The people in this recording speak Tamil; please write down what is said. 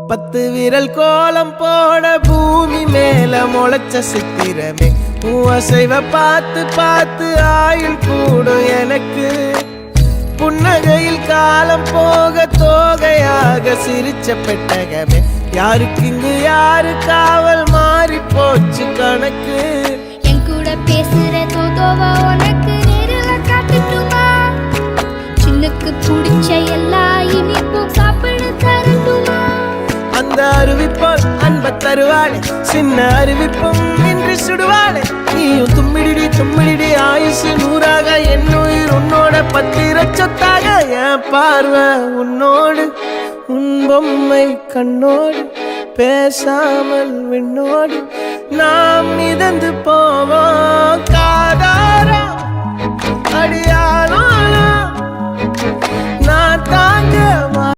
10 விரல் கோலம் போட பூமி மேல முளைச்ச சித்திரமே அசைவ பார்த்து பார்த்து ஆயுள் கூடும் எனக்கு புன்னகையில் காலம் போக தோகையாக சிரிச்ச பெட்டகமே யாருக்கு இங்கு யாரு காவல் மாறி போச்சு கணக்கு என் கூட பேசுற தோதோவா உனக்கு நேரில் காட்டுட்டுமா சின்னுக்கு பிடிச்ச எல்லா இனிப்பும் சாப்பிட தரட்டுமா அந்த அறிவிப்பால் அன்ப தருவாளே சின்ன அறிவிப்பும் இன்று சுடுவாளே நீயும் தும்மிடி தும்மிடி ஆயுசு 100ஆக என் உயிர் உன்னோட 10 லட்சத்தாக என் பார்வை உன்னோடு உன் பொம்மை கண்ணோடு பேசாமல் விண்ணோடு நாம் மிதந்து போவோம் காதாரா அடியாளோ நான் தாங்க